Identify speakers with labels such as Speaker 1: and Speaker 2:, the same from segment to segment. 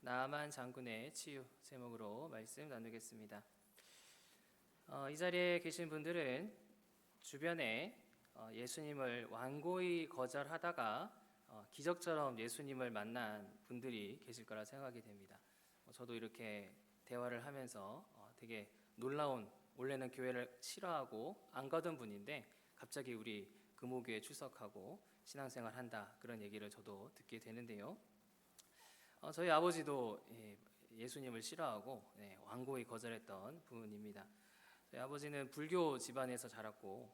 Speaker 1: 나아만 장군의 치유 제목으로 말씀 나누겠습니다. 이 자리에 계신 분들은 주변에 예수님을 완고히 거절하다가 기적처럼 예수님을 만난 분들이 계실 거라 생각이 됩니다. 저도 이렇게 대화를 하면서 되게 놀라운, 원래는 교회를 싫어하고 안 가던 분인데 갑자기 우리 금호교회 출석하고 신앙생활 한다, 그런 얘기를 저도 듣게 되는데요. 저희 아버지도 예수님을 싫어하고 완고히 거절했던 분입니다. 저희 아버지는 불교 집안에서 자랐고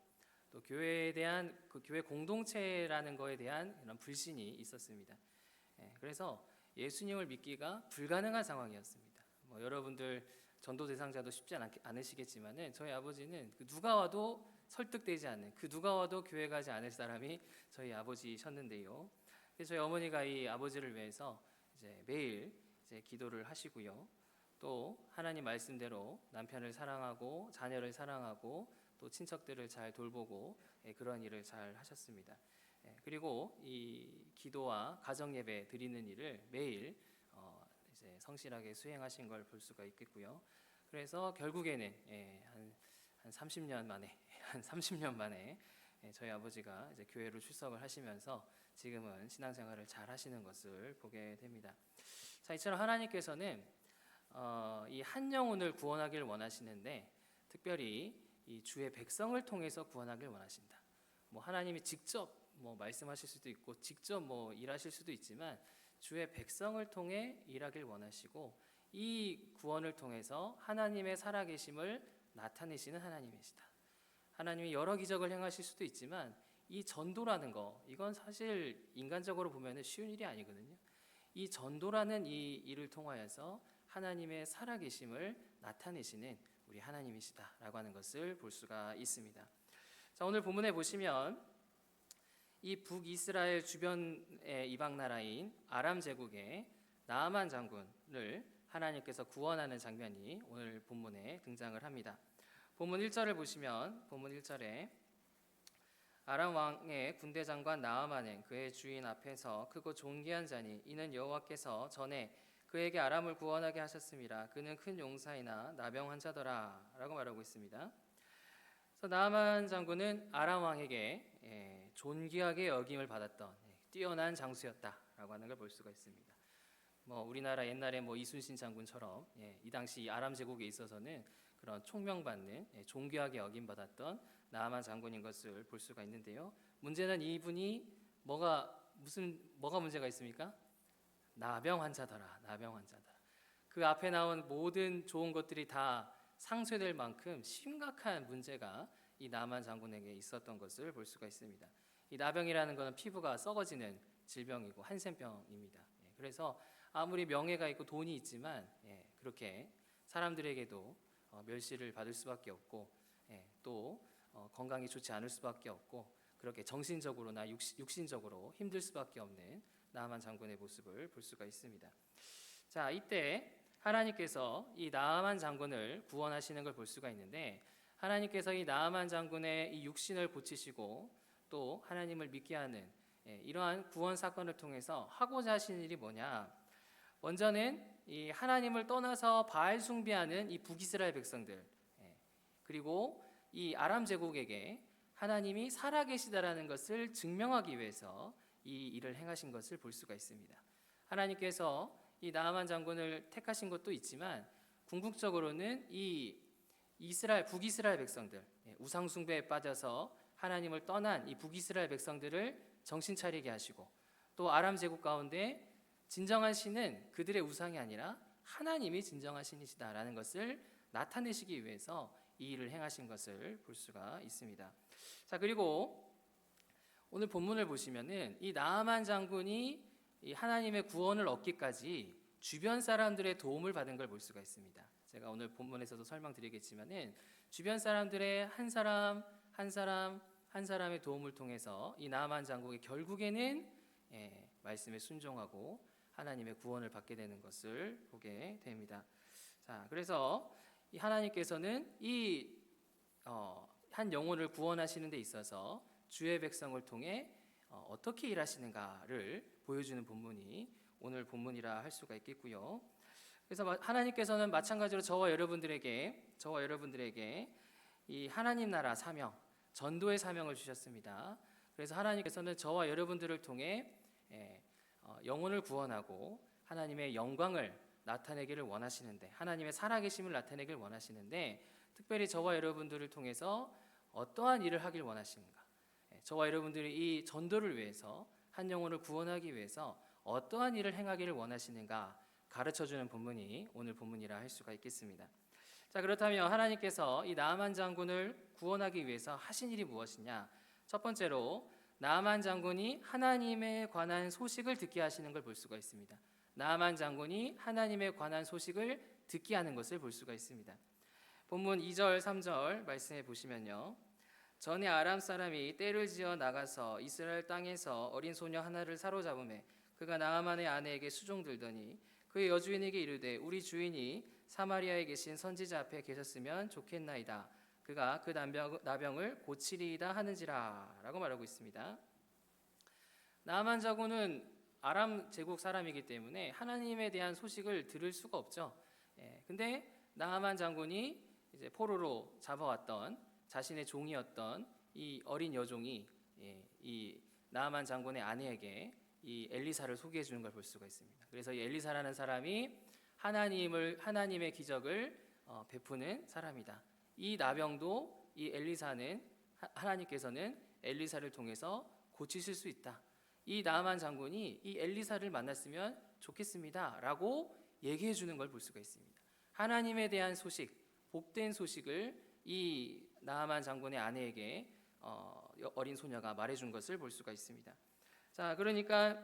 Speaker 1: 또 교회에 대한 그 교회 공동체라는 거에 대한 그런 불신이 있었습니다. 그래서 예수님을 믿기가 불가능한 상황이었습니다. 여러분들 전도 대상자도 쉽지 않으시겠지만은 저희 아버지는 누가 와도 설득되지 않는, 누가 와도 교회 가지 않을 사람이 저희 아버지셨는데요. 저희 어머니가 이 아버지를 위해서 매일 기도를 하시고요. 또 하나님 말씀대로 남편을 사랑하고 자녀를 사랑하고 또 친척들을 잘 돌보고 그런 일을 잘 하셨습니다. 그리고 이 기도와 가정 예배 드리는 일을 매일 성실하게 수행하신 걸 볼 수가 있겠고요. 그래서 결국에는 한 30년 만에 저희 아버지가 교회로 출석을 하시면서 지금은 신앙생활을 잘 하시는 것을 보게 됩니다. 자, 이처럼 하나님께서는 이 한 영혼을 구원하길 원하시는데 특별히 이 주의 백성을 통해서 구원하길 원하신다. 하나님이 직접 말씀하실 수도 있고 직접 일하실 수도 있지만 주의 백성을 통해 일하길 원하시고 이 구원을 통해서 하나님의 살아계심을 나타내시는 하나님이시다. 하나님이 여러 기적을 행하실 수도 있지만 이 전도라는 거, 이건 사실 인간적으로 보면 쉬운 일이 아니거든요. 이 전도라는 이 일을 통하여서 하나님의 살아계심을 나타내시는 우리 하나님이시다라고 하는 것을 볼 수가 있습니다. 자, 오늘 본문에 보시면 이 북이스라엘 주변의 이방 나라인 아람 제국의 나아만 장군을 하나님께서 구원하는 장면이 오늘 본문에 등장을 합니다. 본문 1절을 보시면 본문 1절에 아람 왕의 군대 장관 나아만은 그의 주인 앞에서 크고 존귀한 자니 이는 여호와께서 전에 그에게 아람을 구원하게 하셨습니다. 그는 큰 용사이나 나병 환자더라 라고 말하고 있습니다. 그래서 나아만 장군은 아람 왕에게 존귀하게 여김을 받았던 뛰어난 장수였다라고 하는 걸 볼 수가 있습니다. 우리나라 옛날에 이순신 장군처럼 이 당시 아람 제국에 있어서는 그런 총명받는 존귀하게 여김받았던 나아만 장군인 것을 볼 수가 있는데요. 문제는 이분이 뭐가 문제가 있습니까? 나병 환자더라. 그 앞에 나온 모든 좋은 것들이 다 상쇄될 만큼 심각한 문제가 이 나아만 장군에게 있었던 것을 볼 수가 있습니다. 이 나병이라는 것은 피부가 썩어지는 질병이고 한센병입니다. 그래서 아무리 명예가 있고 돈이 있지만 그렇게 사람들에게도 멸시를 받을 수밖에 없고 또 건강이 좋지 않을 수밖에 없고 그렇게 정신적으로나 육신적으로 힘들 수밖에 없는 나아만 장군의 모습을 볼 수가 있습니다. 자, 이때 하나님께서 이 나아만 장군을 구원하시는 걸 볼 수가 있는데 하나님께서 이 나아만 장군의 이 육신을 고치시고 또 하나님을 믿게 하는 이러한 구원 사건을 통해서 하고자 하신 일이 뭐냐? 먼저는 이 하나님을 떠나서 바알 숭배하는 이 북이스라엘 백성들, 그리고 이 아람 제국에게 하나님이 살아계시다라는 것을 증명하기 위해서 이 일을 행하신 것을 볼 수가 있습니다. 하나님께서 이 나아만 장군을 택하신 것도 있지만 궁극적으로는 이 북이스라엘 백성들, 우상 숭배에 빠져서 하나님을 떠난 이 북이스라엘 백성들을 정신 차리게 하시고 또 아람 제국 가운데 진정한 신은 그들의 우상이 아니라 하나님이 진정한 신이시다라는 것을 나타내시기 위해서 이 일을 행하신 것을 볼 수가 있습니다. 자, 그리고 오늘 본문을 보시면은 이 나아만 장군이 이 하나님의 구원을 얻기까지 주변 사람들의 도움을 받은 걸 볼 수가 있습니다. 제가 오늘 본문에서도 설명드리겠지만은 주변 사람들의 한 사람의 도움을 통해서 이 나아만 장군이 결국에는 말씀에 순종하고 하나님의 구원을 받게 되는 것을 보게 됩니다. 자, 그래서 이 하나님께서는 이 한 영혼을 구원하시는 데 있어서 주의 백성을 통해 어떻게 일하시는가를 보여주는 본문이 오늘 본문이라 할 수가 있겠고요. 그래서 하나님께서는 마찬가지로 저와 여러분들에게 이 하나님 나라 사명, 전도의 사명을 주셨습니다. 그래서 하나님께서는 저와 여러분들을 통해 영혼을 구원하고 하나님의 영광을 나타내기를 원하시는데, 하나님의 살아계심을 나타내기를 원하시는데, 특별히 저와 여러분들을 통해서 어떠한 일을 하길 원하시는가? 저와 여러분들이 이 전도를 위해서, 한 영혼을 구원하기 위해서 어떠한 일을 행하기를 원하시는가 가르쳐주는 본문이 오늘 본문이라 할 수가 있겠습니다. 자, 그렇다면 하나님께서 이 나아만 장군을 구원하기 위해서 하신 일이 무엇이냐? 첫 번째로 나아만 장군이 하나님에 관한 소식을 듣게 하시는 걸 볼 수가 있습니다. 나아만 장군이 하나님에 관한 소식을 듣게 하는 것을 볼 수가 있습니다. 본문 2절 3절 말씀해 보시면요, 전에 아람 사람이 떼를 지어 나가서 이스라엘 땅에서 어린 소녀 하나를 사로잡음에 그가 나아만의 아내에게 수종들더니 그의 여주인에게 이르되 우리 주인이 사마리아에 계신 선지자 앞에 계셨으면 좋겠나이다. 그가 그 나병을 고치리이다 하는지라 라고 말하고 있습니다. 나아만 장군은 아람 제국 사람이기 때문에 하나님에 대한 소식을 들을 수가 없죠. 근데 나아만 장군이 이제 포로로 잡아왔던 자신의 종이었던 이 어린 여종이 이 나아만 장군의 아내에게 이 엘리사를 소개해 주는 걸 볼 수가 있습니다. 그래서 이 엘리사라는 사람이 하나님의 기적을 베푸는 사람이다. 이 나병도 이 엘리사는 하나님께서는 엘리사를 통해서 고치실 수 있다. 이 나아만 장군이 이 엘리사를 만났으면 좋겠습니다라고 얘기해 주는 걸 볼 수가 있습니다. 하나님에 대한 소식, 복된 소식을 이 나아만 장군의 아내에게 어린 소녀가 말해준 것을 볼 수가 있습니다. 자, 그러니까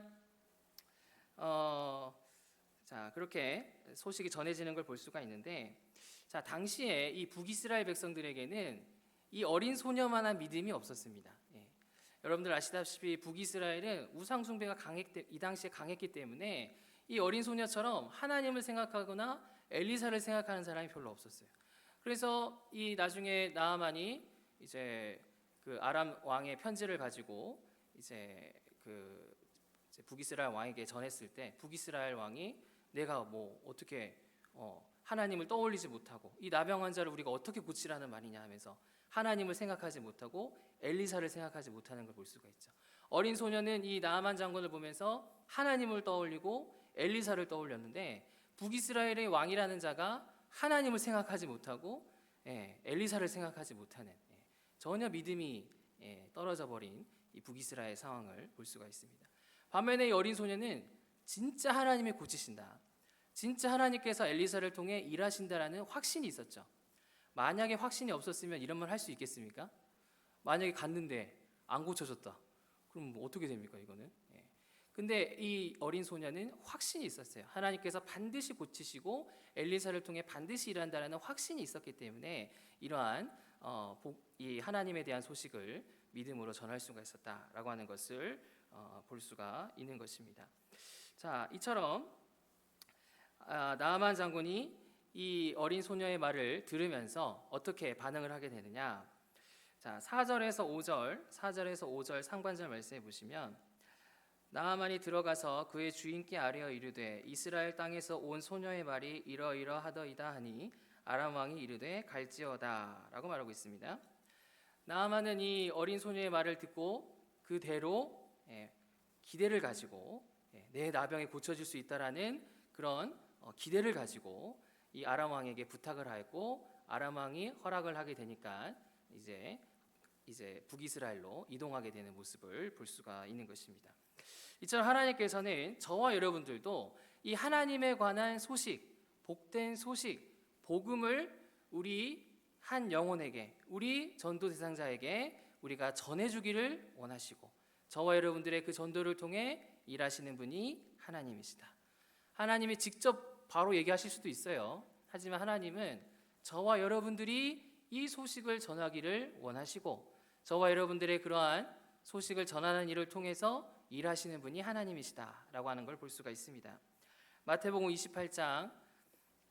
Speaker 1: 그렇게 소식이 전해지는 걸 볼 수가 있는데, 자, 당시에 이 북이스라엘 백성들에게는 이 어린 소녀만한 믿음이 없었습니다. 여러분들 아시다시피 북이스라엘은 우상 숭배가 이 당시에 강했기 때문에 이 어린 소녀처럼 하나님을 생각하거나 엘리사를 생각하는 사람이 별로 없었어요. 그래서 이 나중에 나아만이 이제 그 아람 왕의 편지를 가지고 이제 북이스라엘 왕에게 전했을 때, 북이스라엘 왕이 내가 뭐 어떻게 하나님을 떠올리지 못하고 이 나병 환자를 우리가 어떻게 고치라는 말이냐 하면서 하나님을 생각하지 못하고 엘리사를 생각하지 못하는 걸 볼 수가 있죠. 어린 소녀는 이 나아만 장군을 보면서 하나님을 떠올리고 엘리사를 떠올렸는데, 북이스라엘의 왕이라는 자가 하나님을 생각하지 못하고 엘리사를 생각하지 못하는, 전혀 믿음이 떨어져 버린 이 북이스라엘 상황을 볼 수가 있습니다. 반면에 이 어린 소녀는 진짜 하나님이 고치신다, 진짜 하나님께서 엘리사를 통해 일하신다라는 확신이 있었죠. 만약에 확신이 없었으면 이런 말 할 수 있겠습니까? 만약에 갔는데 안 고쳐졌다, 그럼 뭐 어떻게 됩니까 이거는? 근데 이 어린 소녀는 확신이 있었어요. 하나님께서 반드시 고치시고 엘리사를 통해 반드시 일한다라는 확신이 있었기 때문에 이러한 이 하나님에 대한 소식을 믿음으로 전할 수가 있었다라고 하는 것을 볼 수가 있는 것입니다. 자, 이처럼 나아만 장군이 이 어린 소녀의 말을 들으면서 어떻게 반응을 하게 되느냐? 자, 4절에서 5절 상반절 말씀해 보시면, 나아만이 들어가서 그의 주인께 아뢰어 이르되 이스라엘 땅에서 온 소녀의 말이 이러이러하더이다 하니 아람 왕이 이르되 갈지어다라고 말하고 있습니다. 나아만은 이 어린 소녀의 말을 듣고 그대로 기대를 가지고 내 나병이 고쳐질 수 있다라는 그런 기대를 가지고 이 아람 왕에게 부탁을 하였고, 아람 왕이 허락을 하게 되니까 이제 북이스라엘로 이동하게 되는 모습을 볼 수가 있는 것입니다. 이처럼 하나님께서는 저와 여러분들도 이 하나님에 관한 소식, 복된 소식, 복음을 우리 한 영혼에게, 우리 전도 대상자에게 우리가 전해주기를 원하시고, 저와 여러분들의 그 전도를 통해 일하시는 분이 하나님이시다. 하나님이 직접 바로 얘기하실 수도 있어요. 하지만 하나님은 저와 여러분들이 이 소식을 전하기를 원하시고, 저와 여러분들의 그러한 소식을 전하는 일을 통해서 일하시는 분이 하나님이시다라고 하는 걸 볼 수가 있습니다. 마태복음 28장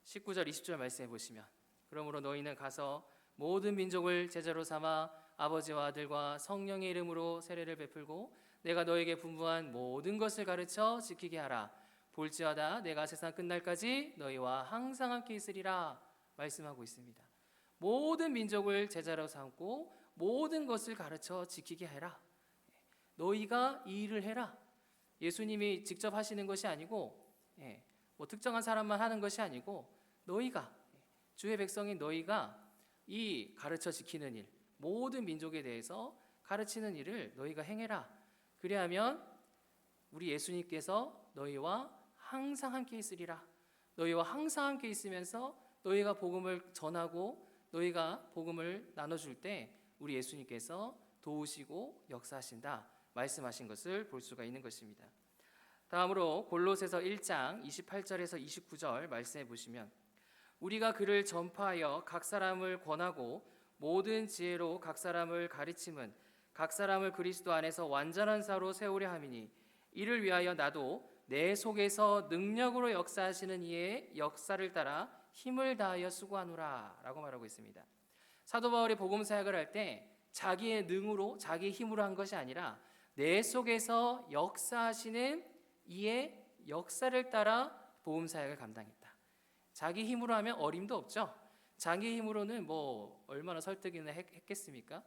Speaker 1: 19절 20절 말씀해 보시면, 그러므로 너희는 가서 모든 민족을 제자로 삼아 아버지와 아들과 성령의 이름으로 세례를 베풀고 내가 너에게 분부한 모든 것을 가르쳐 지키게 하라. 볼지어다 내가 세상 끝날까지 너희와 항상 함께 있으리라 말씀하고 있습니다. 모든 민족을 제자로 삼고 모든 것을 가르쳐 지키게 해라. 너희가 이 일을 해라. 예수님이 직접 하시는 것이 아니고 뭐 특정한 사람만 하는 것이 아니고 너희가, 주의 백성인 너희가 이 가르쳐 지키는 일, 모든 민족에 대해서 가르치는 일을 너희가 행해라. 그리하면 우리 예수님께서 너희와 항상 함께 있으리라. 너희와 항상 함께 있으면서 너희가 복음을 전하고 너희가 복음을 나눠줄 때 우리 예수님께서 도우시고 역사하신다 말씀하신 것을 볼 수가 있는 것입니다. 다음으로 골로새서 1장 28절에서 29절 말씀해 보시면, 우리가 그를 전파하여 각 사람을 권하고 모든 지혜로 각 사람을 가르침은 각 사람을 그리스도 안에서 완전한 자로 세우려 함이니 이를 위하여 나도 내 속에서 능력으로 역사하시는 이의 역사를 따라 힘을 다하여 수고하노라 라고 말하고 있습니다. 사도 바울이 복음 사역을 할 때 자기의 능으로 자기의 힘으로 한 것이 아니라 내 속에서 역사하시는 이의 역사를 따라 복음 사역을 감당했다. 자기 힘으로 하면 어림도 없죠. 자기 힘으로는 뭐 얼마나 설득이나 했겠습니까?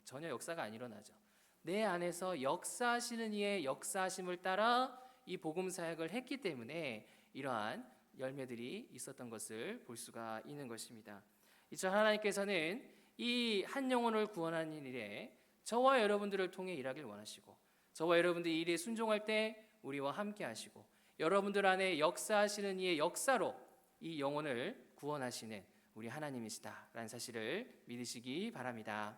Speaker 1: 전혀 역사가 안 일어나죠. 내 안에서 역사하시는 이의 역사하심을 따라 이 복음 사역을 했기 때문에 이러한 열매들이 있었던 것을 볼 수가 있는 것입니다. 이처 하나님께서는 이 한 영혼을 구원하는 일에 저와 여러분들을 통해 일하길 원하시고, 저와 여러분들이 일에 순종할 때 우리와 함께 하시고, 여러분들 안에 역사하시는 이의 역사로 이 영혼을 구원하시는 우리 하나님이시다라는 사실을 믿으시기 바랍니다.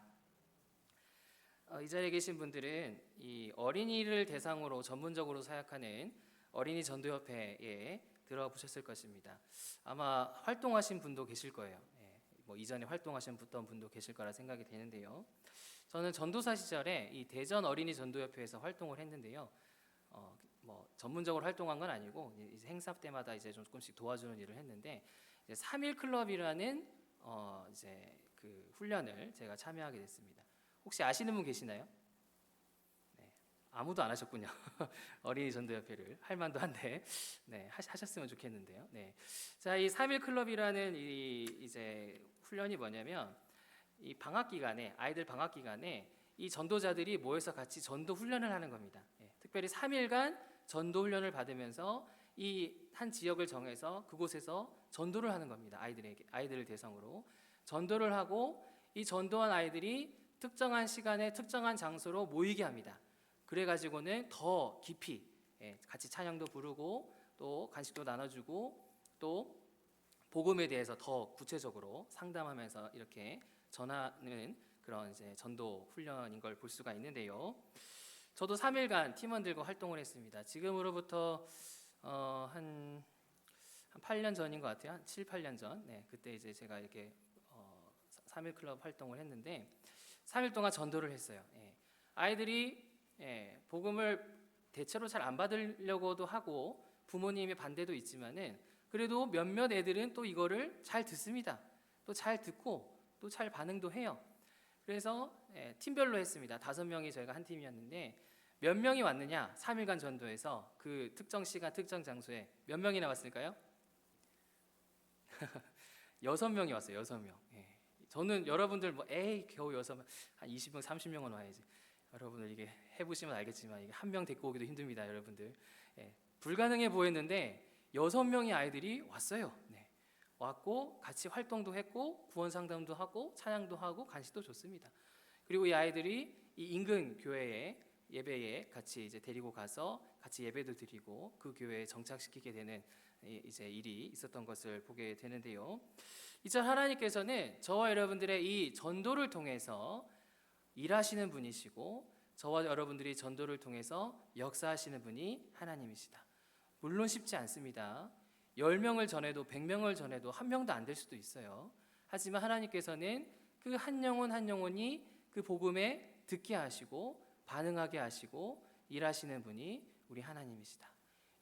Speaker 1: 이 자리에 계신 분들은 이 어린이를 대상으로 전문적으로 사역하는 어린이 전도협회에 들어보셨을 것입니다. 아마 활동하신 분도 계실 거예요. 뭐 이전에 활동하셨던 분도 계실 거라 생각이 되는데요. 저는 전도사 시절에 이 대전 어린이 전도협회에서 활동을 했는데요. 뭐 전문적으로 활동한 건 아니고 이제 행사 때마다 이제 조금씩 도와주는 일을 했는데, 이제 3일 클럽이라는 이제 그 훈련을 제가 참여하게 됐습니다. 혹시 아시는 분 계시나요? 네, 아무도 안 하셨군요. 어린이 전도협회를 할 만도 한데, 네, 하셨으면 좋겠는데요. 네, 자, 이 3일 클럽이라는 이제 훈련이 뭐냐면, 이 방학 기간에, 아이들 방학 기간에 이 전도자들이 모여서 같이 전도 훈련을 하는 겁니다. 특별히 3일간 전도 훈련을 받으면서 이 한 지역을 정해서 그곳에서 전도를 하는 겁니다. 아이들을 대상으로 전도를 하고, 이 전도한 아이들이 특정한 시간에 특정한 장소로 모이게 합니다. 그래가지고는 더 깊이 같이 찬양도 부르고 또 간식도 나눠주고 또 복음에 대해서 더 구체적으로 상담하면서 이렇게 전하는 그런 이제 전도 훈련인 걸 볼 수가 있는데요. 저도 3일간 팀원들과 활동을 했습니다. 지금으로부터 한 8년 전인 것 같아요. 한 7, 8년 전. 네, 그때 이제 제가 이렇게 3일 클럽 활동을 했는데 3일 동안 전도를 했어요. 아이들이 복음을 대체로 잘 안 받으려고도 하고 부모님의 반대도 있지만은 그래도 몇몇 애들은 또 이거를 잘 듣습니다. 또 잘 듣고 또 잘 반응도 해요. 그래서 팀별로 했습니다. 5명이 저희가 한 팀이었는데, 몇 명이 왔느냐? 3일간 전도에서 그 특정 시간 특정 장소에 몇 명이 나왔을까요? 6명이 왔어요. 6명. 저는 여러분들 뭐 겨우 6명, 한 20명 30명은 와야지. 여러분들 이게 해보시면 알겠지만 이게 한 명 데리고 오기도 힘듭니다. 여러분들 불가능해 보였는데 6명의 아이들이 왔어요. 왔고 같이 활동도 했고 구원 상담도 하고 찬양도 하고 간식도 줬습니다. 그리고 이 아이들이 이 인근 교회에 예배에 같이 이제 데리고 가서 같이 예배도 드리고 그 교회에 정착시키게 되는 이제 일이 있었던 것을 보게 되는데요. 이제 하나님께서는 저와 여러분들의 이 전도를 통해서 일하시는 분이시고 저와 여러분들이 전도를 통해서 역사하시는 분이 하나님이시다. 물론 쉽지 않습니다. 10명을 전해도 100명을 전해도 한 명도 안 될 수도 있어요. 하지만 하나님께서는 그 한 영혼 한 영혼이 그 복음에 듣게 하시고 반응하게 하시고 일하시는 분이 우리 하나님이시다.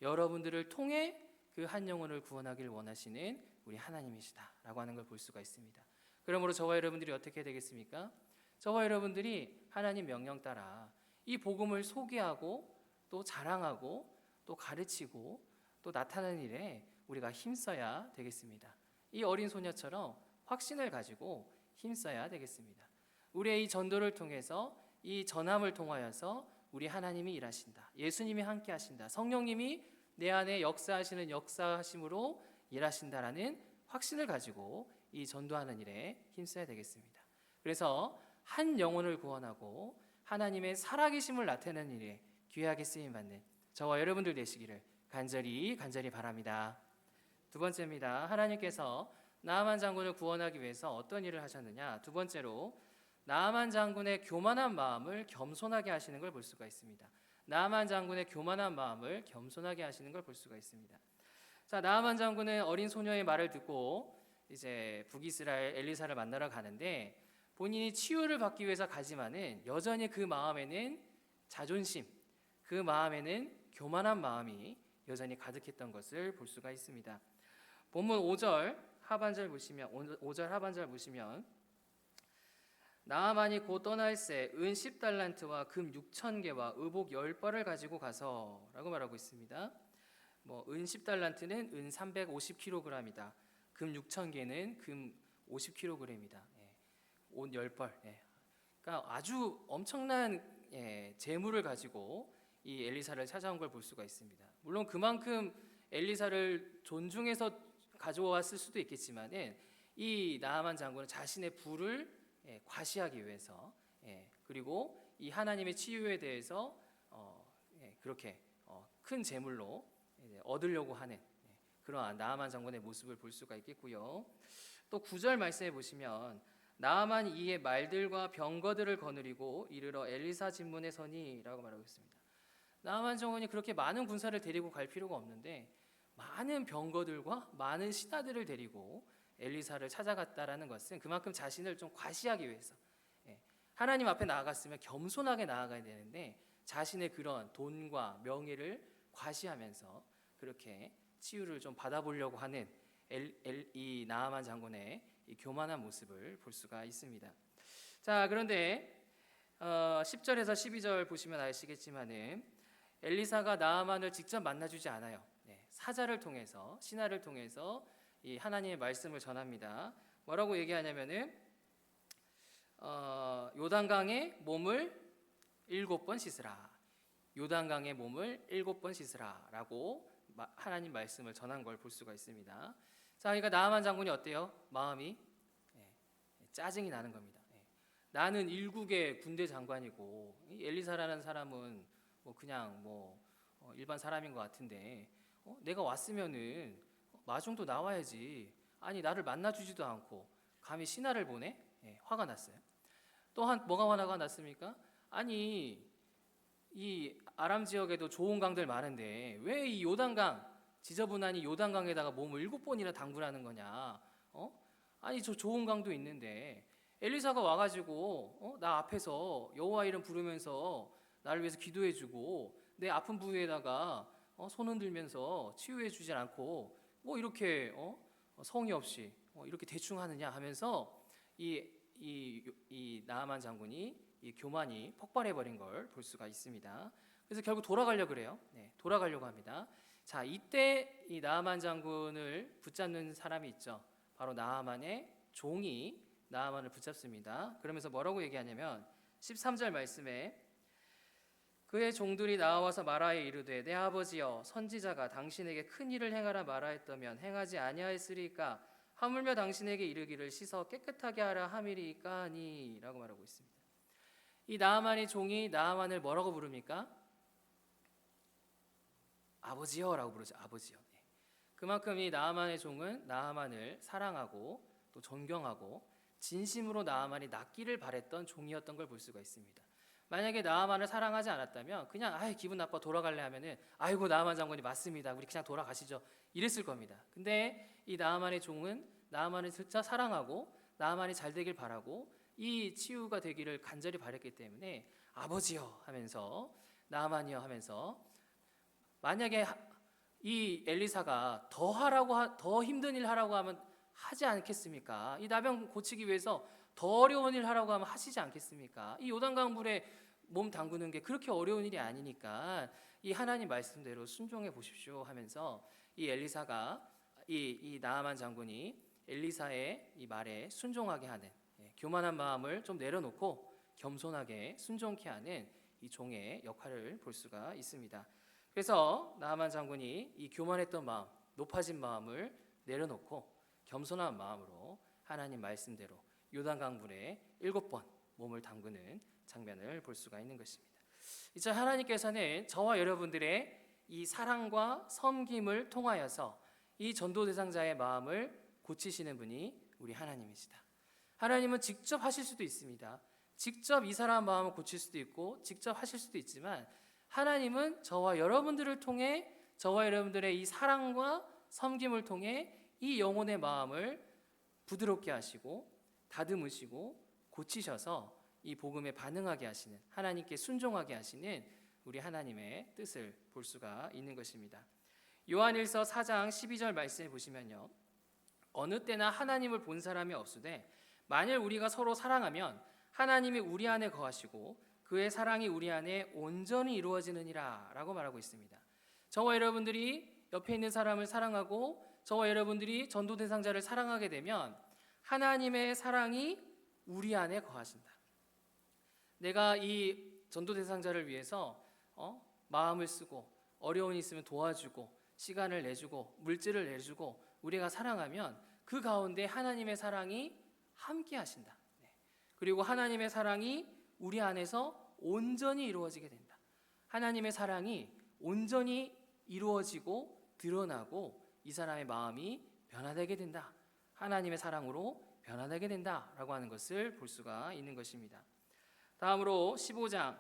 Speaker 1: 여러분들을 통해 그 한 영혼을 구원하길 원하시는 우리 하나님이시다라고 하는 걸 볼 수가 있습니다. 그러므로 저와 여러분들이 어떻게 되겠습니까? 저와 여러분들이 하나님 명령 따라 이 복음을 소개하고 또 자랑하고 또 가르치고 또 나타나는 일에 우리가 힘써야 되겠습니다. 이 어린 소녀처럼 확신을 가지고 힘써야 되겠습니다. 우리의 이 전도를 통해서, 이 전함을 통하여서 우리 하나님이 일하신다, 예수님이 함께 하신다, 성령님이 내 안에 역사하시는 역사하심으로 일하신다라는 확신을 가지고 이 전도하는 일에 힘써야 되겠습니다. 그래서 한 영혼을 구원하고 하나님의 살아계심을 나타내는 일에 귀하게 쓰임받는 저와 여러분들 되시기를 간절히 바랍니다. 두 번째입니다. 하나님께서 나아만 장군을 구원하기 위해서 어떤 일을 하셨느냐? 두 번째로 나아만 장군의 교만한 마음을 겸손하게 하시는 걸 볼 수가 있습니다. 나아만 장군의 교만한 마음을 겸손하게 하시는 걸 볼 수가 있습니다. 자, 나아만 장군은 어린 소녀의 말을 듣고 이제 북이스라엘 엘리사를 만나러 가는데, 본인이 치유를 받기 위해서 가지만은 여전히 그 마음에는 자존심, 그 마음에는 교만한 마음이 여전히 가득했던 것을 볼 수가 있습니다. 본문 5절 하반절 보시면 나아만이 곧 떠날새 은 10달란트와 금 6,000개와 의복 10벌을 가지고 가서 라고 말하고 있습니다. 은 10달란트는 은 350kg이다. 금 6,000개는 금 50kg이다. 옷 10벌. 그러니까 아주 엄청난 재물을 가지고 이 엘리사를 찾아온 걸 볼 수가 있습니다. 물론 그만큼 엘리사를 존중해서 가져왔을 수도 있겠지만은 이 나아만 장군은 자신의 부를 과시하기 위해서, 그리고 이 하나님의 치유에 대해서 그렇게 큰 재물로 얻으려고 하는 그러한 나아만 장군의 모습을 볼 수가 있겠고요. 또 9절 말씀해 보시면 나아만이 이에 말들과 병거들을 거느리고 이르러 엘리사 진문에 서니라고 말하고 있습니다. 나아만 장군이 그렇게 많은 군사를 데리고 갈 필요가 없는데 많은 병거들과 많은 신하들을 데리고 엘리사를 찾아갔다라는 것은 그만큼 자신을 좀 과시하기 위해서, 하나님 앞에 나아갔으면 겸손하게 나아가야 되는데 자신의 그런 돈과 명예를 과시하면서 그렇게 치유를 좀 받아보려고 하는 이 나아만 장군의 이 교만한 모습을 볼 수가 있습니다. 자, 그런데 10절에서 12절 보시면 아시겠지만은 엘리사가 나아만을 직접 만나주지 않아요. 사자를 통해서, 신하를 통해서 이 하나님의 말씀을 전합니다. 뭐라고 얘기하냐면은 요단강에 몸을 7번 씻으라. 요단강에 몸을 7번 씻으라라고 하나님 말씀을 전한 걸 볼 수가 있습니다. 자, 그러니까 나아만 장군이 어때요? 마음이 짜증이 나는 겁니다. 나는 일국의 군대 장관이고 이 엘리사라는 사람은 그냥 일반 사람인 것 같은데 내가 왔으면은 마중도 나와야지. 아니 나를 만나주지도 않고 감히 신하를 보내? 화가 났어요. 또한 뭐가 화가 났습니까? 아니 이 아람 지역에도 좋은 강들 많은데 왜 이 요단강, 지저분한 이 요단강에다가 몸을 7번이나 담그라는 거냐? 아니 저 좋은 강도 있는데 엘리사가 와가지고 나 앞에서 여호와 이름 부르면서 나를 위해서 기도해주고 내 아픈 부위에다가 손 흔들면서 치유해주지 않고 이렇게 성의 없이 이렇게 대충 하느냐 하면서 이 나아만 장군이 이 교만이 폭발해버린 걸 볼 수가 있습니다. 그래서 결국 돌아가려고 그래요. 돌아가려고 합니다. 자, 이때 이 나아만 장군을 붙잡는 사람이 있죠. 바로 나아만의 종이 나아만을 붙잡습니다. 그러면서 뭐라고 얘기하냐면 13절 말씀에 그의 종들이 나와서 말하여 이르되 내 아버지여 선지자가 당신에게 큰 일을 행하라 말하였다면 행하지 아니하였으리까 하물며 당신에게 이르기를 씻어 깨끗하게 하라 함이리까 하니라고 말하고 있습니다. 이 나아만의 종이 나아만을 뭐라고 부릅니까? 아버지여라고 부르죠. 아버지여. 그만큼 이 나아만의 종은 나아만을 사랑하고 또 존경하고 진심으로 나아만이 낫기를 바랬던 종이었던 걸 볼 수가 있습니다. 만약에 나아만을 사랑하지 않았다면 그냥 기분 나빠 돌아갈래 하면은 아이고 나아만 장군이 맞습니다. 우리 그냥 돌아가시죠. 이랬을 겁니다. 근데 이 나아만의 종은 나아만을 진짜 사랑하고 나아만이 잘 되길 바라고 이 치유가 되기를 간절히 바랬기 때문에 아버지여 하면서 나아만이여 하면서 만약에 이 엘리사가 더 힘든 일 하라고 하면 하지 않겠습니까? 이 나병 고치기 위해서 더 어려운 일 하라고 하면 하시지 않겠습니까? 이 요단강 물에 몸 담그는 게 그렇게 어려운 일이 아니니까 이 하나님 말씀대로 순종해 보십시오 하면서 이 엘리사가 이 나아만 장군이 엘리사의 이 말에 순종하게 하는, 교만한 마음을 좀 내려놓고 겸손하게 순종케 하는 이 종의 역할을 볼 수가 있습니다. 그래서 나아만 장군이 이 교만했던 마음, 높아진 마음을 내려놓고 겸손한 마음으로 하나님 말씀대로 요단강물에 7번 몸을 담그는 장면을 볼 수가 있는 것입니다. 이제 하나님께서는 저와 여러분들의 이 사랑과 섬김을 통하여서 이 전도 대상자의 마음을 고치시는 분이 우리 하나님이시다. 하나님은 직접 하실 수도 있습니다. 직접 이 사람 마음을 고칠 수도 있고 직접 하실 수도 있지만, 하나님은 저와 여러분들을 통해, 저와 여러분들의 이 사랑과 섬김을 통해 이 영혼의 마음을 부드럽게 하시고 다듬으시고 고치셔서 이 복음에 반응하게 하시는, 하나님께 순종하게 하시는 우리 하나님의 뜻을 볼 수가 있는 것입니다. 요한일서 4장 12절 말씀을 보시면요, 어느 때나 하나님을 본 사람이 없으되 만일 우리가 서로 사랑하면 하나님이 우리 안에 거하시고 그의 사랑이 우리 안에 온전히 이루어지느니라 라고 말하고 있습니다. 저와 여러분들이 옆에 있는 사람을 사랑하고 저와 여러분들이 전도 대상자를 사랑하게 되면 하나님의 사랑이 우리 안에 거하신다. 내가 이 전도 대상자를 위해서 마음을 쓰고 어려움이 있으면 도와주고 시간을 내주고 물질을 내주고 우리가 사랑하면 그 가운데 하나님의 사랑이 함께 하신다. 그리고 하나님의 사랑이 우리 안에서 온전히 이루어지게 된다. 하나님의 사랑이 온전히 이루어지고 드러나고 이 사람의 마음이 변화되게 된다. 하나님의 사랑으로 변화되게 된다라고 하는 것을 볼 수가 있는 것입니다. 다음으로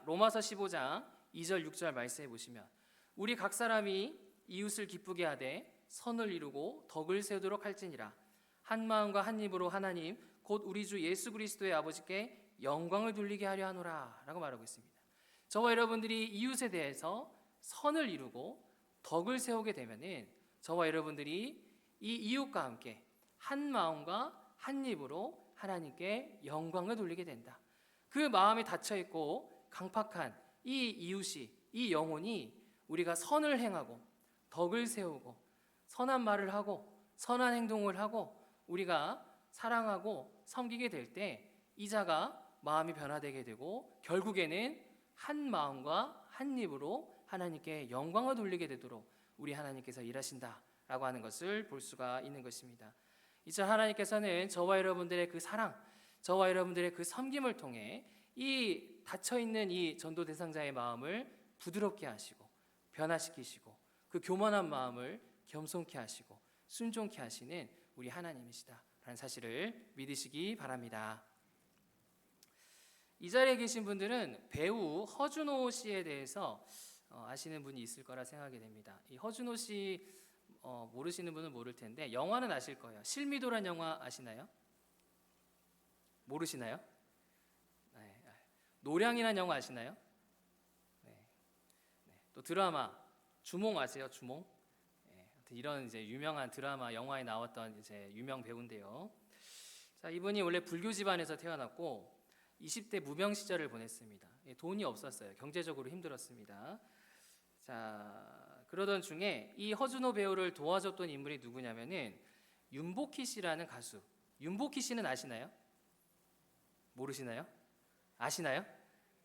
Speaker 1: 로마서 15장 2절 6절 말씀해 보시면, 우리 각 사람이 이웃을 기쁘게 하되 선을 이루고 덕을 세우도록 할지니라. 한 마음과 한 입으로 하나님 곧 우리 주 예수 그리스도의 아버지께 영광을 돌리게 하려 하노라 라고 말하고 있습니다. 저와 여러분들이 이웃에 대해서 선을 이루고 덕을 세우게 되면은 저와 여러분들이 이 이웃과 함께 한 마음과 한 입으로 하나님께 영광을 돌리게 된다. 그 마음이 닫혀있고 강팍한 이 이웃이, 이 영혼이 우리가 선을 행하고 덕을 세우고 선한 말을 하고 선한 행동을 하고 우리가 사랑하고 섬기게 될 때 이자가 마음이 변화되게 되고 결국에는 한 마음과 한 입으로 하나님께 영광을 돌리게 되도록 우리 하나님께서 일하신다라고 하는 것을 볼 수가 있는 것입니다. 이제 하나님께서는 저와 여러분들의 그 사랑, 저와 여러분들의 그 섬김을 통해 이 닫혀있는 이 전도 대상자의 마음을 부드럽게 하시고 변화시키시고 그 교만한 마음을 겸손케 하시고 순종케 하시는 우리 하나님이시다라는 사실을 믿으시기 바랍니다. 이 자리에 계신 분들은 배우 허준호 씨에 대해서 아시는 분이 있을 거라 생각이 됩니다. 이 허준호 씨 모르시는 분은 모를 텐데 영화는 아실 거예요. 실미도란 영화 아시나요? 모르시나요? 네. 노량이라는 영화 아시나요? 네. 또 드라마 주몽 아세요? 주몽? 네. 이런 이제 유명한 드라마, 영화에 나왔던 이제 유명 배우인데요. 자, 이분이 원래 불교 집안에서 태어났고 20대 무명 시절을 보냈습니다. 돈이 없었어요. 경제적으로 힘들었습니다. 자, 그러던 중에 이 허준호 배우를 도와줬던 인물이 누구냐면은 윤복희 씨라는 가수. 윤복희 씨는 아시나요? 모르시나요? 아시나요?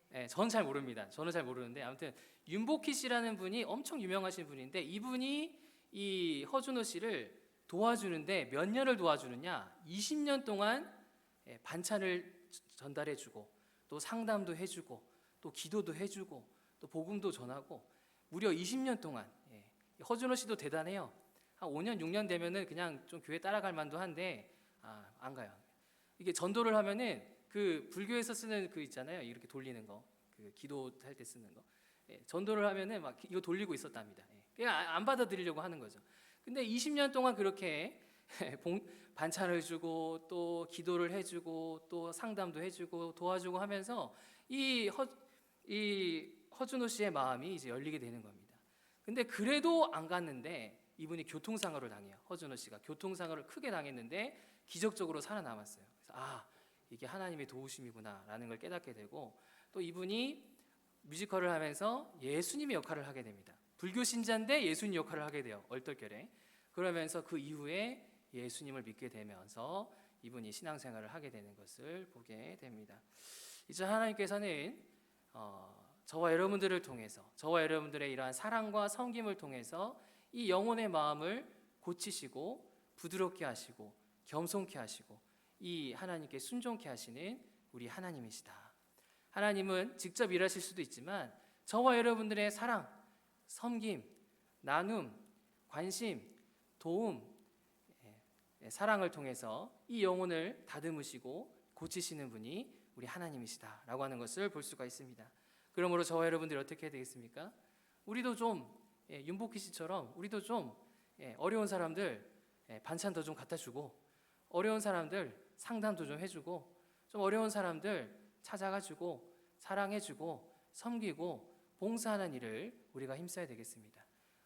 Speaker 1: 네, 저는 잘 모릅니다. 저는 잘 모르는데 아무튼 윤복희 씨라는 분이 엄청 유명하신 분인데 이분이 이 허준호 씨를 도와주는데 몇 년을 도와주느냐? 20년 동안 반찬을 전달해주고 또 상담도 해주고 또 기도도 해주고 또 복음도 전하고 무려 20년 동안. 허준호 씨도 대단해요. 한 5년 6년 되면은 그냥 좀 교회 따라갈 만도 한데 안 가요. 이게 전도를 하면은 그 불교에서 쓰는 그 있잖아요. 이렇게 돌리는 거, 그 기도할 때 쓰는 거. 전도를 하면은 막 이거 돌리고 있었답니다. 그냥 안 받아들이려고 하는 거죠. 근데 20년 동안 그렇게 반찬을 주고 또 기도를 해주고 또 상담도 해주고 도와주고 하면서 이 허준호 씨의 마음이 이제 열리게 되는 겁니다. 근데 그래도 안 갔는데 이분이 교통사고를 당해요. 허준호 씨가 교통사고를 크게 당했는데 기적적으로 살아남았어요. 그래서 이게 하나님의 도우심이구나라는 걸 깨닫게 되고 또 이분이 뮤지컬을 하면서 예수님의 역할을 하게 됩니다. 불교 신자인데 예수님 역할을 하게 돼요. 얼떨결에. 그러면서 그 이후에 예수님을 믿게 되면서 이분이 신앙생활을 하게 되는 것을 보게 됩니다. 이제 하나님께서는 저와 여러분들을 통해서, 저와 여러분들의 이러한 사랑과 섬김을 통해서 이 영혼의 마음을 고치시고 부드럽게 하시고 겸손케 하시고 이 하나님께 순종케 하시는 우리 하나님이시다. 하나님은 직접 일하실 수도 있지만 저와 여러분들의 사랑, 섬김, 나눔, 관심, 도움, 사랑을 통해서 이 영혼을 다듬으시고 고치시는 분이 우리 하나님이시다라고 하는 것을 볼 수가 있습니다. 그러므로 저와 여러분들이 어떻게 해야 되겠습니까? 우리도 좀 윤복희 씨처럼 우리도 좀 어려운 사람들 반찬도 좀 갖다 주고, 어려운 사람들 상담도 좀 해주고, 좀 어려운 사람들 찾아가지고 사랑해주고 섬기고 봉사하는 일을 우리가 힘써야 되겠습니다.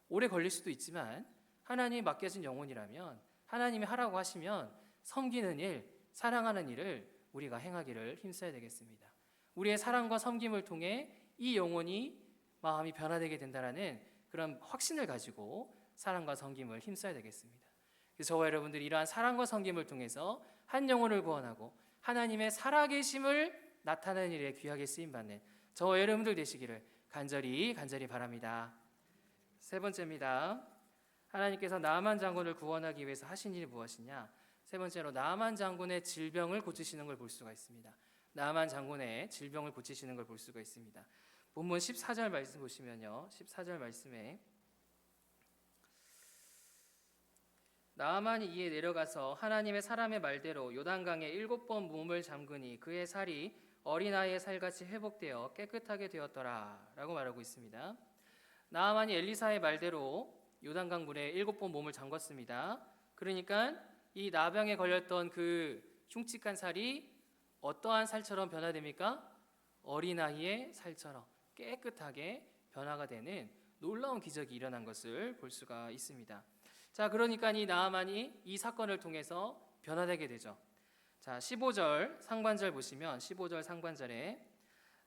Speaker 1: 오래 걸릴 수도 있지만 하나님이 맡겨진 영혼이라면, 하나님이 하라고 하시면 섬기는 일, 사랑하는 일을 우리가 행하기를 힘써야 되겠습니다. 우리의 사랑과 섬김을 통해 이 영혼이 마음이 변화되게 된다라는 그런 확신을 가지고 사랑과 섬김을 힘써야 되겠습니다. 그래서 저와 여러분들이 이러한 사랑과 섬김을 통해서 한 영혼을 구원하고 하나님의 살아계심을 나타내는 일에 귀하게 쓰임받는 저와 여러분들 되시기를 간절히 바랍니다. 세 번째입니다. 하나님께서 나아만 장군을 구원하기 위해서 하신 일이 무엇이냐? 세 번째로 나아만 장군의 질병을 고치시는 걸 볼 수가 있습니다. 나아만 장군의 질병을 고치시는 걸 볼 수가 있습니다. 본문 14절 말씀 보시면요. 14절 말씀에 나아만이 이에 내려가서 하나님의 사람의 말대로 요단강에 7번 몸을 잠그니 그의 살이 어린아이의 살같이 회복되어 깨끗하게 되었더라 라고 말하고 있습니다. 나아만이 엘리사의 말대로 요단강 물에 7번 몸을 잠궜습니다. 그러니까 이 나병에 걸렸던 그 흉측한 살이 어떠한 살처럼 변화됩니까? 어린아이의 살처럼 깨끗하게 변화가 되는 놀라운 기적이 일어난 것을 볼 수가 있습니다. 자, 그러니까 이 나아만이 이 사건을 통해서 변화되게 되죠. 자, 15절 상반절 보시면 15절 상반절에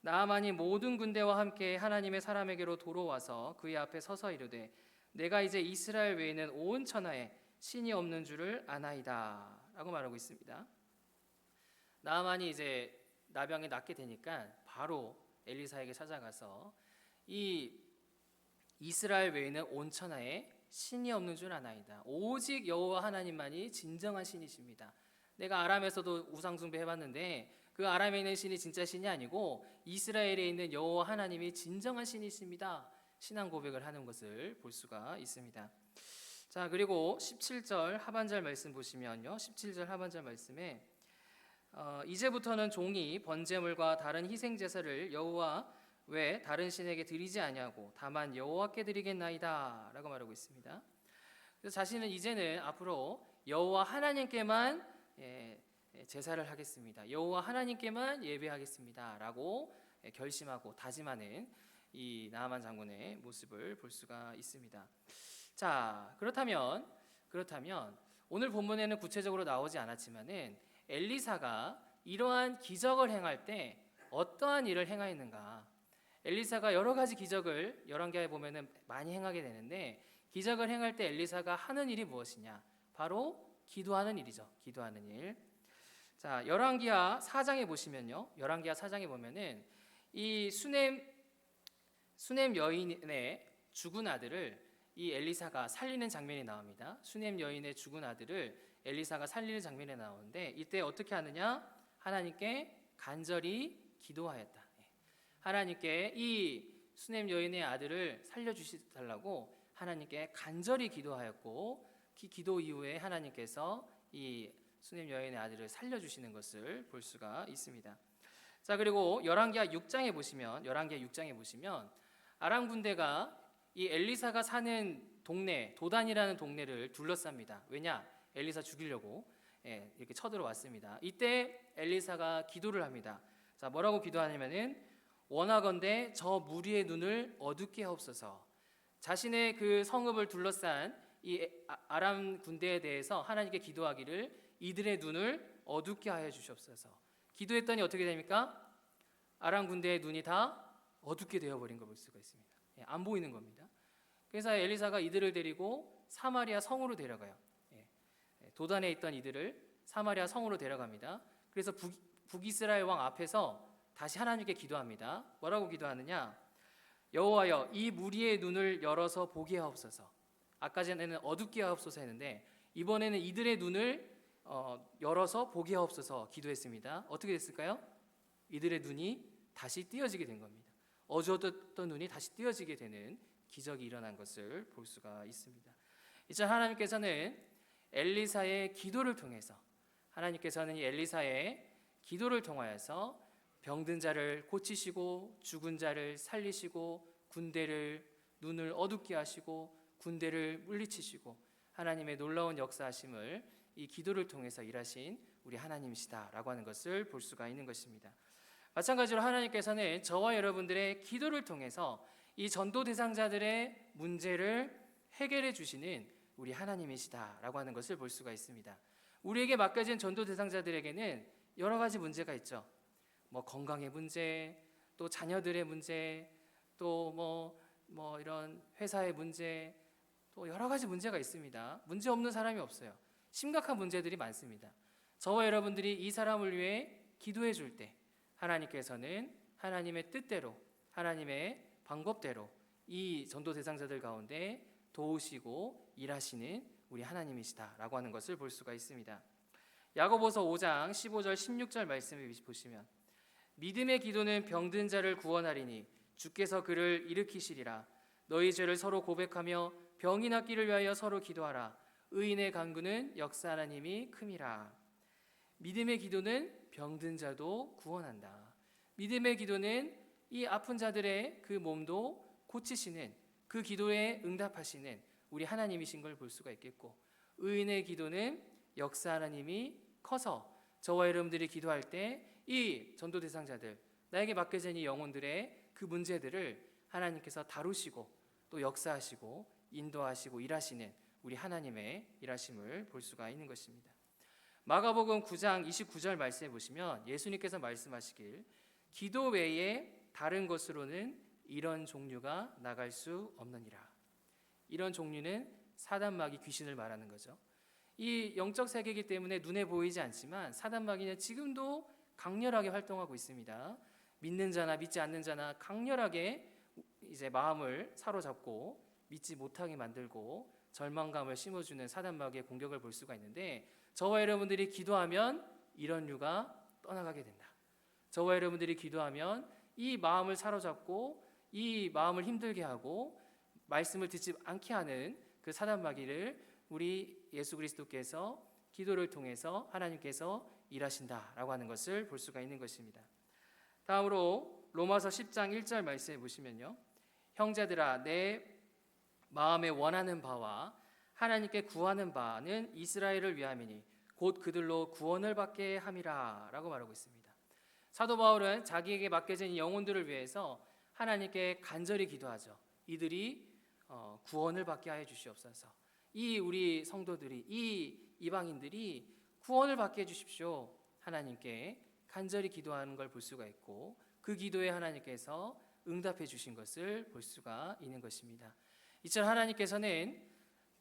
Speaker 1: 나아만이 모든 군대와 함께 하나님의 사람에게로 돌아와서 그의 앞에 서서 이르되 내가 이제 이스라엘 외에는 온 천하에 신이 없는 줄을 아나이다 라고 말하고 있습니다. 나아만이 이제 나병이 낫게 되니까 바로 엘리사에게 찾아가서 이 이스라엘 외에는 온 천하에 신이 없는 줄 아나이다. 오직 여호와 하나님만이 진정한 신이십니다. 내가 아람에서도 우상 숭배해봤는데 그 아람에 있는 신이 진짜 신이 아니고 이스라엘에 있는 여호와 하나님이 진정한 신이십니다. 신앙 고백을 하는 것을 볼 수가 있습니다. 자, 그리고 17절 하반절 말씀 보시면요. 17절 하반절 말씀에 이제부터는 종이 번제물과 다른 희생 제사를 여호와 왜 다른 신에게 드리지 아니하고 다만 여호와께 드리겠나이다 라고 말하고 있습니다. 그래서 자신은 이제는 앞으로 여호와 하나님께만 제사를 하겠습니다. 여호와 하나님께만 예배하겠습니다 라고 결심하고 다짐하는 이 나아만 장군의 모습을 볼 수가 있습니다. 자, 그렇다면 오늘 본문에는 구체적으로 나오지 않았지만은 엘리사가 이러한 기적을 행할 때 어떠한 일을 행하였는가? 엘리사가 여러 가지 기적을 열왕기하에 보면은 많이 행하게 되는데 기적을 행할 때 엘리사가 하는 일이 무엇이냐? 바로 기도하는 일이죠. 기도하는 일. 자, 열왕기하 4장에 보시면요. 열왕기하 4장에 보면은 이 수넴 여인의 죽은 아들을 이 엘리사가 살리는 장면이 나옵니다. 수넴 여인의 죽은 아들을 엘리사가 살리는 장면이 나오는데 이때 어떻게 하느냐? 하나님께 간절히 기도하였다. 하나님께 이 수넴 여인의 아들을 살려주시달라고 하나님께 간절히 기도하였고 기도 이후에 하나님께서 이 수넴 여인의 아들을 살려주시는 것을 볼 수가 있습니다. 자, 그리고 열왕기하 6장에 보시면 아람 군대가 이 엘리사가 사는 동네 도단이라는 동네를 둘러쌉니다. 왜냐? 엘리사 죽이려고 이렇게 쳐들어왔습니다. 이때 엘리사가 기도를 합니다. 자, 뭐라고 기도하냐면은 원하건대 저 무리의 눈을 어둡게 하옵소서. 자신의 그 성읍을 둘러싼 이 아람 군대에 대해서 하나님께 기도하기를 이들의 눈을 어둡게 하여 주시옵소서. 기도했더니 어떻게 됩니까? 아람 군대의 눈이 다 어둡게 되어버린 걸 볼 수가 있습니다. 안 보이는 겁니다. 그래서 엘리사가 이들을 데리고 사마리아 성으로 데려가요. 도단에 있던 이들을 사마리아 성으로 데려갑니다. 그래서 북이스라엘 왕 앞에서 다시 하나님께 기도합니다. 뭐라고 기도하느냐? 여호와여, 이 무리의 눈을 열어서 보게 하옵소서. 아까 전에는 어둡게 하옵소서 했는데 이번에는 이들의 눈을 열어서 보게 하옵소서 기도했습니다. 어떻게 됐을까요? 이들의 눈이 다시 띄어지게 된 겁니다. 어두웠던 눈이 다시 띄어지게 되는 기적이 일어난 것을 볼 수가 있습니다. 이제 하나님께서는 엘리사의 기도를 통해서 하나님께서는 이 엘리사의 기도를 통하여서 병든 자를 고치시고 죽은 자를 살리시고 군대를 눈을 어둡게 하시고 군대를 물리치시고 하나님의 놀라운 역사하심을 이 기도를 통해서 일하신 우리 하나님이시다라고 하는 것을 볼 수가 있는 것입니다. 마찬가지로 하나님께서는 저와 여러분들의 기도를 통해서 이 전도 대상자들의 문제를 해결해 주시는 우리 하나님이시다라고 하는 것을 볼 수가 있습니다. 우리에게 맡겨진 전도 대상자들에게는 여러 가지 문제가 있죠. 건강의 문제, 또 자녀들의 문제, 또 이런 회사의 문제, 또 여러 가지 문제가 있습니다. 문제 없는 사람이 없어요. 심각한 문제들이 많습니다. 저와 여러분들이 이 사람을 위해 기도해 줄 때 하나님께서는 하나님의 뜻대로 하나님의 방법대로 이 전도 대상자들 가운데 도우시고 일하시는 우리 하나님이시다라고 하는 것을 볼 수가 있습니다. 야고보서 5장 15절 16절 말씀을 보시면 믿음의 기도는 병든 자를 구원하리니 주께서 그를 일으키시리라. 너희 죄를 서로 고백하며 병이 낫기를 위하여 서로 기도하라. 의인의 간구는 역사하는 힘이 큼이라. 믿음의 기도는 병든 자도 구원한다. 믿음의 기도는 이 아픈 자들의 그 몸도 고치시는, 그 기도에 응답하시는 우리 하나님이신 걸 볼 수가 있겠고, 의인의 기도는 역사하는 힘이 커서 저와 여러분들이 기도할 때 이 전도 대상자들, 나에게 맡겨진 이 영혼들의 그 문제들을 하나님께서 다루시고 또 역사하시고 인도하시고 일하시는 우리 하나님의 일하심을 볼 수가 있는 것입니다. 마가복음 9장 29절 말씀해 보시면 예수님께서 말씀하시길 기도 외에 다른 것으로는 이런 종류가 나갈 수 없느니라. 이런 종류는 사단마귀 귀신을 말하는 거죠. 이 영적 세계이기 때문에 눈에 보이지 않지만 사단마귀는 지금도 강렬하게 활동하고 있습니다. 믿는 자나 믿지 않는 자나 강렬하게 이제 마음을 사로잡고 믿지 못하게 만들고 절망감을 심어주는 사단마귀의 공격을 볼 수가 있는데 저와 여러분들이 기도하면 이런 유가 떠나가게 된다. 저와 여러분들이 기도하면 이 마음을 사로잡고 이 마음을 힘들게 하고 말씀을 듣지 않게 하는 그 사단마귀를 우리 예수 그리스도께서 기도를 통해서 하나님께서 일하신다라고 하는 것을 볼 수가 있는 것입니다. 다음으로 로마서 10장 1절 말씀해 보시면요. 형제들아 내 마음에 원하는 바와 하나님께 구하는 바는 이스라엘을 위함이니 곧 그들로 구원을 받게 함이라 라고 말하고 있습니다. 사도 바울은 자기에게 맡겨진 영혼들을 위해서 하나님께 간절히 기도하죠. 이들이 구원을 받게 하여 주시옵소서. 이 우리 성도들이 이 이방인들이 구원을 받게 해주십시오. 하나님께 간절히 기도하는 걸 볼 수가 있고 그 기도에 하나님께서 응답해 주신 것을 볼 수가 있는 것입니다. 이처럼 하나님께서는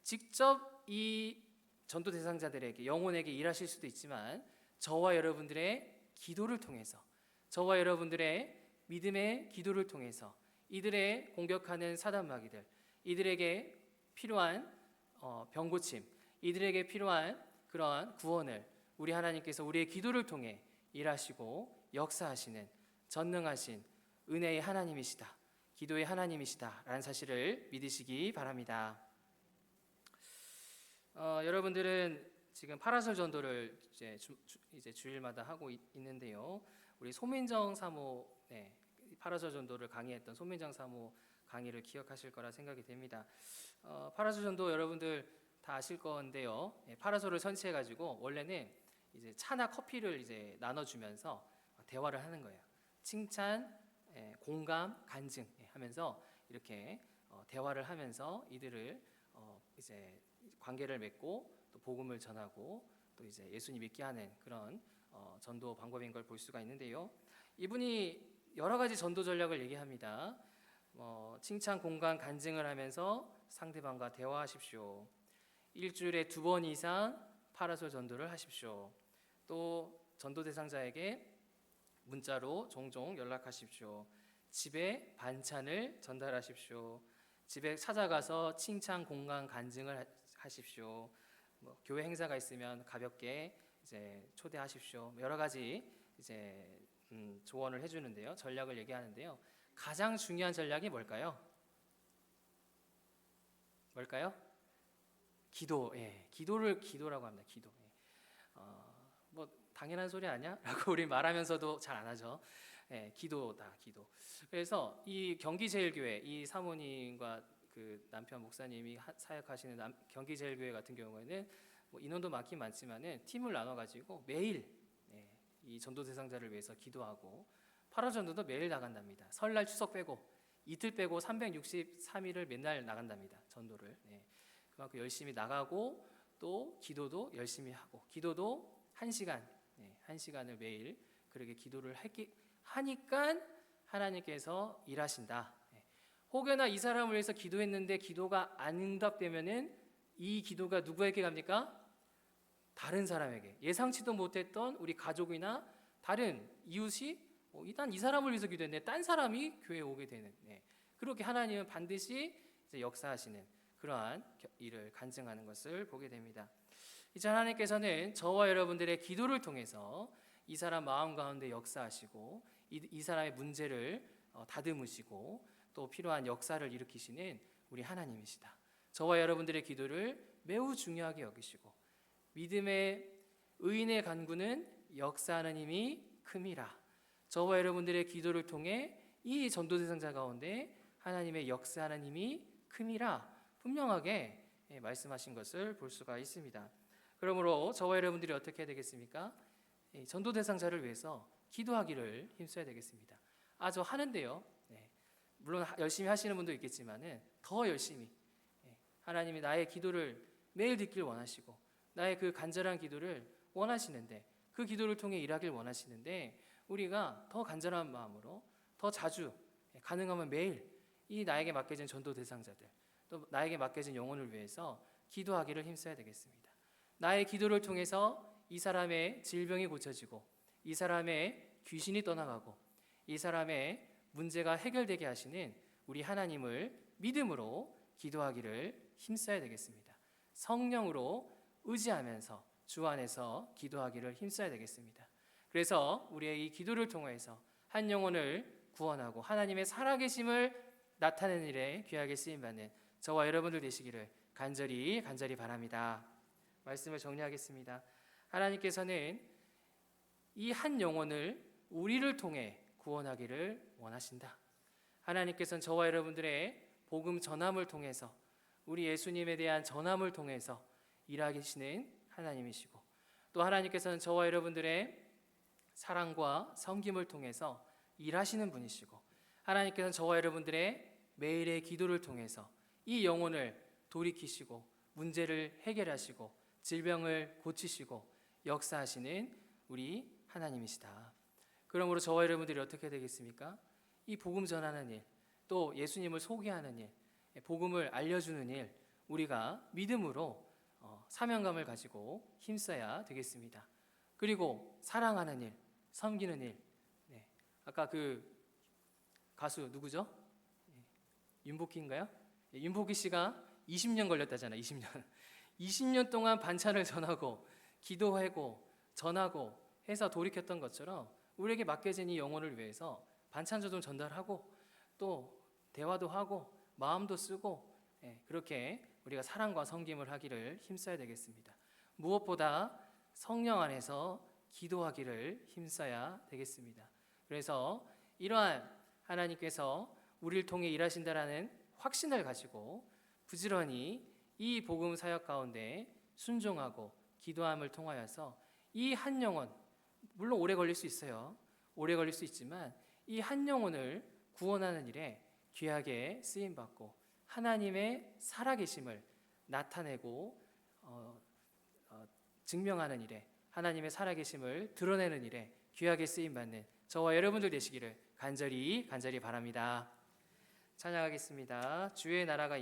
Speaker 1: 직접 이 전도 대상자들에게 영혼에게 일하실 수도 있지만 저와 여러분들의 기도를 통해서 저와 여러분들의 믿음의 기도를 통해서 이들의 공격하는 사단마귀들 이들에게 필요한 병고침 이들에게 필요한 그러한 구원을 우리 하나님께서 우리의 기도를 통해 일하시고 역사하시는 전능하신 은혜의 하나님이시다. 기도의 하나님이시다. 라는 사실을 믿으시기 바랍니다. 여러분들은 지금 파라솔 전도를 이제 주일마다 하고 있는데요. 우리 소민정 사모 파라솔 전도를 강의했던 소민정 사모 강의를 기억하실 거라 생각이 됩니다. 파라솔 전도 여러분들 다 아실 건데요. 파라솔을 설치해가지고 원래는 이제 차나 커피를 이제 나눠주면서 대화를 하는 거예요. 칭찬, 공감, 간증 하면서 이렇게 대화를 하면서 이들을 이제 관계를 맺고 또 복음을 전하고 또 이제 예수님 믿게 하는 그런 전도 방법인 걸 볼 수가 있는데요. 이분이 여러 가지 전도 전략을 얘기합니다. 칭찬, 공감, 간증을 하면서 상대방과 대화하십시오. 일주일에 2번 이상 파라솔 전도를 하십시오. 또 전도 대상자에게 문자로 종종 연락하십시오. 집에 반찬을 전달하십시오. 집에 찾아가서 칭찬, 공감, 간증을 하십시오. 교회 행사가 있으면 가볍게 이제 초대하십시오. 여러 가지 이제 조언을 해주는데요. 전략을 얘기하는데요. 가장 중요한 전략이 뭘까요? 뭘까요? 기도. 예, 기도라고 합니다. 기도. 예. 당연한 소리 아니야? 라고 우리 말하면서도 잘 안 하죠. 예, 기도다, 기도. 그래서 이 경기제일교회, 이 사모님과 그 남편 목사님이 사역하시는 경기제일교회 같은 경우에는 인원도 많긴 많지만은 팀을 나눠가지고 매일 이 전도 대상자를 위해서 기도하고 파라전도도 매일 나간답니다. 설날 추석 빼고 이틀 빼고 363일을 맨날 나간답니다. 전도를. 그만큼 열심히 나가고 또 기도도 열심히 하고 기도도 1시간, 1시간을 매일 그렇게 기도를 하니까 하나님께서 일하신다. 혹여나 이 사람을 위해서 기도했는데 기도가 안 응답되면은 이 기도가 누구에게 갑니까? 다른 사람에게, 예상치도 못했던 우리 가족이나 다른 이웃이 일단 이 사람을 위해서 기도했는데 딴 사람이 교회에 오게 되는, 그렇게 하나님은 반드시 이제 역사하시는 그러한 일을 간증하는 것을 보게 됩니다. 이제 하나님께서는 저와 여러분들의 기도를 통해서 이 사람 마음 가운데 역사하시고 이 사람의 문제를 다듬으시고 또 필요한 역사를 일으키시는 우리 하나님이시다. 저와 여러분들의 기도를 매우 중요하게 여기시고 믿음의 의인의 간구는 역사하는 힘이 큼이라. 저와 여러분들의 기도를 통해 이 전도 대상자 가운데 하나님의 역사하는 힘이 큼이라 분명하게 말씀하신 것을 볼 수가 있습니다. 그러므로 저와 여러분들이 어떻게 해야 되겠습니까? 전도 대상자를 위해서 기도하기를 힘써야 되겠습니다. 저 하는데요. 물론 열심히 하시는 분도 있겠지만은 더 열심히 하나님이 나의 기도를 매일 듣길 원하시고 나의 그 간절한 기도를 원하시는데 그 기도를 통해 일하길 원하시는데 우리가 더 간절한 마음으로 더 자주 가능하면 매일 이 나에게 맡겨진 전도 대상자들 또 나에게 맡겨진 영혼을 위해서 기도하기를 힘써야 되겠습니다. 나의 기도를 통해서 이 사람의 질병이 고쳐지고 이 사람의 귀신이 떠나가고 이 사람의 문제가 해결되게 하시는 우리 하나님을 믿음으로 기도하기를 힘써야 되겠습니다. 성령으로 의지하면서 주 안에서 기도하기를 힘써야 되겠습니다. 그래서 우리의 이 기도를 통해서 한 영혼을 구원하고 하나님의 살아계심을 나타내는 일에 귀하게 쓰임받는 저와 여러분들 되시기를 간절히 바랍니다. 말씀을 정리하겠습니다. 하나님께서는 이 한 영혼을 우리를 통해 구원하기를 원하신다. 하나님께서는 저와 여러분들의 복음 전함을 통해서 우리 예수님에 대한 전함을 통해서 일하시는 하나님이시고 또 하나님께서는 저와 여러분들의 사랑과 섬김을 통해서 일하시는 분이시고 하나님께서는 저와 여러분들의 매일의 기도를 통해서 이 영혼을 돌이키시고 문제를 해결하시고 질병을 고치시고 역사하시는 우리 하나님이시다. 그러므로 저와 여러분들이 어떻게 되겠습니까? 이 복음 전하는 일, 또 예수님을 소개하는 일, 복음을 알려주는 일, 우리가 믿음으로 사명감을 가지고 힘써야 되겠습니다. 그리고 사랑하는 일, 섬기는 일. 아까 그 가수 누구죠? 윤복희인가요? 윤복희 씨가 20년 걸렸다잖아. 20년. 20년 동안 반찬을 전하고 기도하고 전하고 해서 돌이켰던 것처럼 우리에게 맡겨진 이 영혼을 위해서 반찬도 좀 전달하고 또 대화도 하고 마음도 쓰고 그렇게 우리가 사랑과 섬김을 하기를 힘써야 되겠습니다. 무엇보다 성령 안에서 기도하기를 힘써야 되겠습니다. 그래서 이러한 하나님께서 우리를 통해 일하신다라는 확신을 가지고 부지런히 이 복음 사역 가운데 순종하고 기도함을 통하여서 이 한 영혼, 물론 오래 걸릴 수 있어요. 오래 걸릴 수 있지만 이 한 영혼을 구원하는 일에 귀하게 쓰임받고 하나님의 살아계심을 나타내고 증명하는 일에 하나님의 살아계심을 드러내는 일에 귀하게 쓰임받는 저와 여러분들 되시기를 간절히 바랍니다. 찬양하겠습니다. 주의 나라가